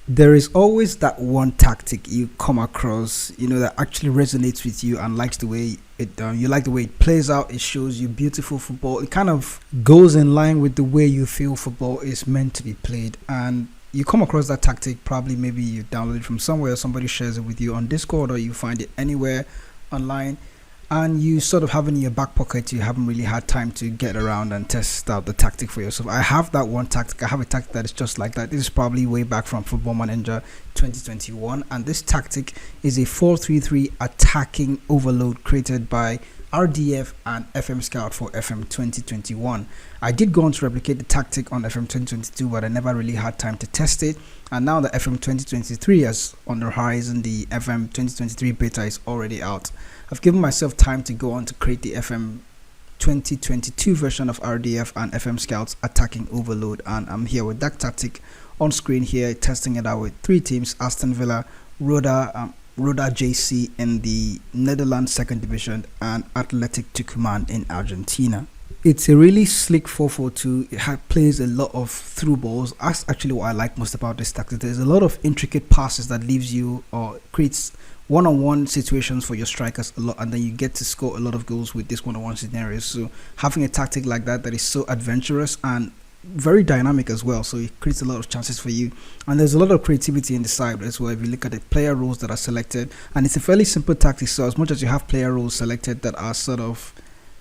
There is always that one tactic you come across, that actually resonates with you and likes the way you like the way it plays out. It shows you beautiful football. It kind of goes in line with the way you feel football is meant to be played. And you come across that tactic, probably maybe you download it from somewhere, or somebody shares it with you on Discord, or you find it anywhere online, and you sort of have it in your back pocket. You haven't really had time to get around and test out the tactic for yourself. I have that one tactic. I have a tactic that is just like that. This is probably way back from Football Manager 2021, and this tactic is a 4-3-3 attacking overload created by RDF and FMScout for FM 2021. I did go on to replicate the tactic on FM 2022, but I never really had time to test it. And now the FM 2023 is on the horizon. The FM 2023 beta is already out. I've given myself time to go on to create the FM 2022 version of RDF and FMScout's attacking overload, and I'm here with that tactic on screen here, testing it out with three teams: Aston Villa, Roda JC in the Netherlands second division, and Athletic Tucumán in Argentina. It's a really slick 4-4-2. It plays a lot of through balls. That's actually what I like most about this tactic. There's a lot of intricate passes that leaves you or creates one-on-one situations for your strikers a lot, and then you get to score a lot of goals with this one-on-one scenarios. So having a tactic like that is so adventurous and very dynamic as well, so it creates a lot of chances for you. And there's a lot of creativity in the side as well if you look at the player roles that are selected, and it's a fairly simple tactic. So as much as you have player roles selected that are sort of,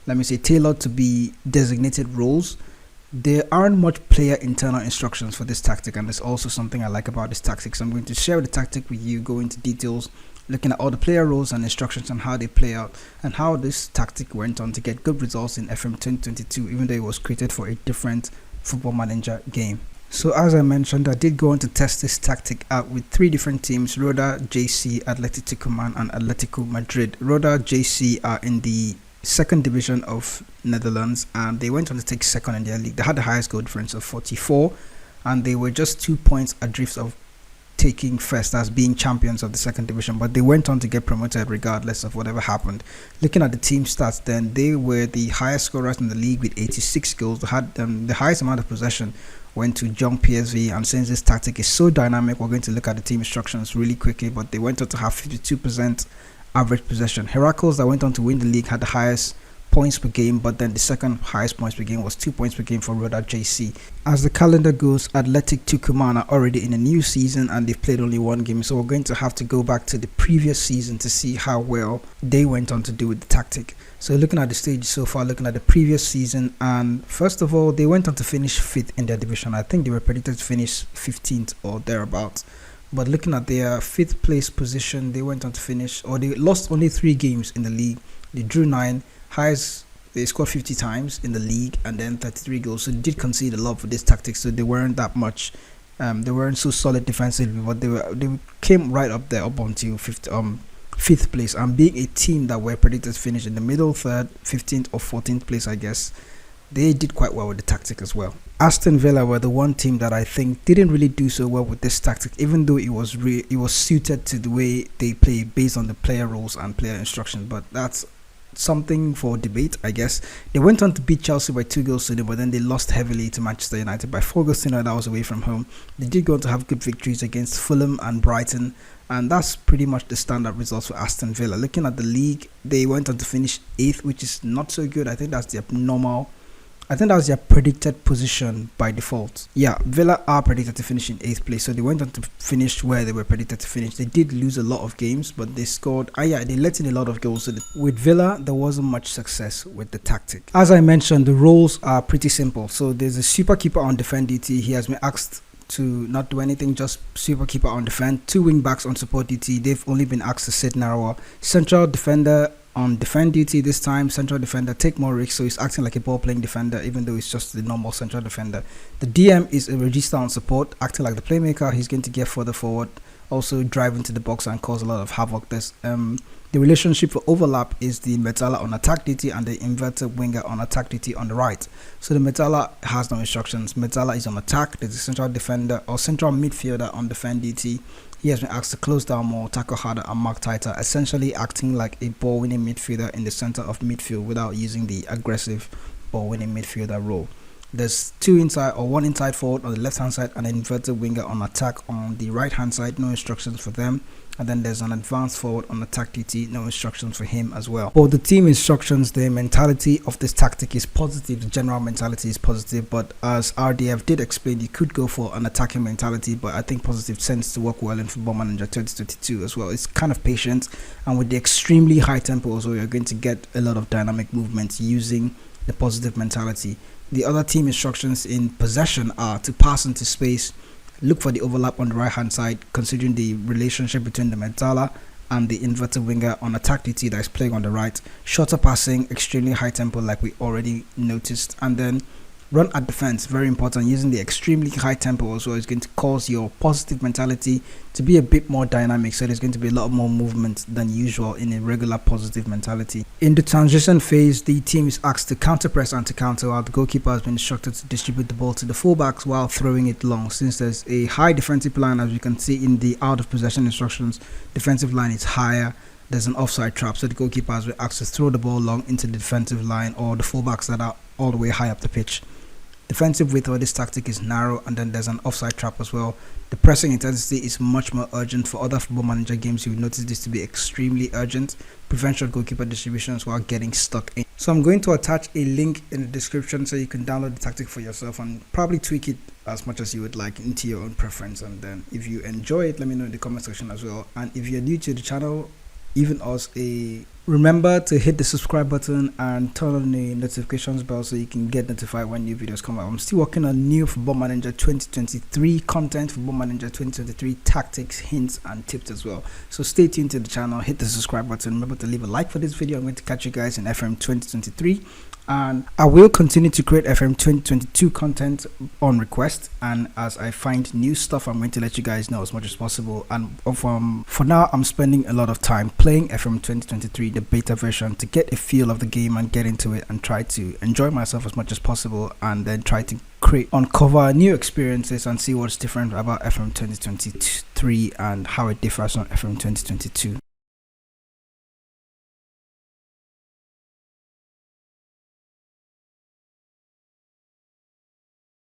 let me say, tailored to be designated roles, there aren't much player internal instructions for this tactic, and there's also something I like about this tactic. So I'm going to share the tactic with you, go into details, looking at all the player roles and instructions and how they play out, and how this tactic went on to get good results in FM 2022, even though it was created for a different Football Manager game. So as I mentioned, I did go on to test this tactic out with three different teams: Roda JC, Athletic Tucumán, and Atletico Madrid. Roda JC are in the second division of Netherlands, and they went on to take second in their league. They had the highest goal difference of 44, and they were just 2 points adrift of taking first as being champions of the second division, but they went on to get promoted regardless of whatever happened. Looking at the team stats, then they were the highest scorers in the league with 86 goals. They had the highest amount of possession went to Jong PSV, and since this tactic is so dynamic, we're going to look at the team instructions really quickly, but they went on to have 52% average possession. Heracles, that went on to win the league, had the highest points per game, but then the second highest points per game was 2 points per game for Roda JC. As the calendar goes, Athletic Tucumán are already in a new season and they've played only one game, so we're going to have to go back to the previous season to see how well they went on to do with the tactic. So looking at the stage so far, looking at the previous season, and first of all, they went on to finish 5th in their division. I think they were predicted to finish 15th or thereabouts. But looking at their 5th place position, they went on to finish, or they lost only 3 games in the league. They drew 9, highest, they scored 50 times in the league, and then 33 goals. So they did concede a lot for this tactic, so they weren't that much, they weren't so solid defensively, but they came right up there, up onto 5th place, and being a team that were predicted to finish in the middle, 3rd, 15th or 14th place, I guess, they did quite well with the tactic as well. Aston Villa were the one team that I think didn't really do so well with this tactic, even though it was suited to the way they play based on the player roles and player instructions, but that's something for debate, I guess. They went on to beat Chelsea by 2 goals to 0, but then they lost heavily to Manchester United by 4 goals to 0. That was away from home. They did go on to have good victories against Fulham and Brighton, and that's pretty much the standard results for Aston Villa. Looking at the league, they went on to finish 8th, which is not so good. I think that's their predicted position by default. Yeah, Villa are predicted to finish in 8th place, so they went on to finish where they were predicted to finish. They did lose a lot of games, but they scored, they let in a lot of goals. So with Villa, there wasn't much success with the tactic. As I mentioned, the roles are pretty simple. So there's a super keeper on defend DT. He has been asked to not do anything, just super keeper on defend. 2 wing backs on support DT. They've only been asked to sit narrower. Central defender on defend duty this time. Central defender take more risks, so he's acting like a ball playing defender, even though he's just the normal central defender. The DM is a regista on support, acting like the playmaker. He's going to get further forward, also drive into the box and cause a lot of havoc. There's the relationship for overlap is the Metala on attack DT and the inverted winger on attack DT on the right. So the Metala has no instructions. Metala is on attack. There's a central defender or central midfielder on defend DT. He has been asked to close down more, tackle harder, and mark tighter, essentially acting like a ball-winning midfielder in the center of midfield without using the aggressive ball-winning midfielder role. There's two inside or one inside forward on the left hand side and an inverted winger on attack on the right hand side. No instructions for them. And then there's an advanced forward on attack duty. No instructions for him as well. For the team instructions, the mentality of this tactic is positive. The general mentality is positive, but as RDF did explain, you could go for an attacking mentality, but I think positive tends to work well in Football Manager 2022 as well. It's kind of patient, and with the extremely high tempo also, you're going to get a lot of dynamic movements using the positive mentality. The other team instructions in possession are to pass into space, look for the overlap on the right hand side, considering the relationship between the mezzala and the inverted winger on attack duty that is playing on the right. Shorter passing, extremely high tempo like we already noticed, and then run at defense, very important. Using the extremely high tempo also is going to cause your positive mentality to be a bit more dynamic, so there's going to be a lot more movement than usual in a regular positive mentality. In the transition phase, the team is asked to counter press and to counter, while the goalkeeper has been instructed to distribute the ball to the fullbacks while throwing it long. Since there's a high defensive line, as you can see in the out of possession instructions, defensive line is higher. There's an offside trap, so the goalkeeper has been asked to throw the ball long into the defensive line or the fullbacks that are all the way high up the pitch. Defensive width of this tactic is narrow, and then there's an offside trap as well. The pressing intensity is much more urgent. For other Football Manager games, you will notice this to be extremely urgent. Prevent short goalkeeper distributions while getting stuck in. So I'm going to attach a link in the description so you can download the tactic for yourself and probably tweak it as much as you would like into your own preference. And then if you enjoy it, let me know in the comment section as well. And if you're new to the channel, even us, remember to hit the subscribe button and turn on the notifications bell so you can get notified when new videos come out. I'm still working on new Football Manager 2023 content, Football Manager 2023 tactics, hints and tips as well. So stay tuned to the channel, hit the subscribe button, remember to leave a like for this video. I'm going to catch you guys in FM 2023. And I will continue to create FM 2022 content on request, and as I find new stuff, I'm going to let you guys know as much as possible. And for now, I'm spending a lot of time playing FM 2023, the beta version, to get a feel of the game and get into it and try to enjoy myself as much as possible, and then try to uncover new experiences and see what's different about FM 2023 and how it differs from FM 2022.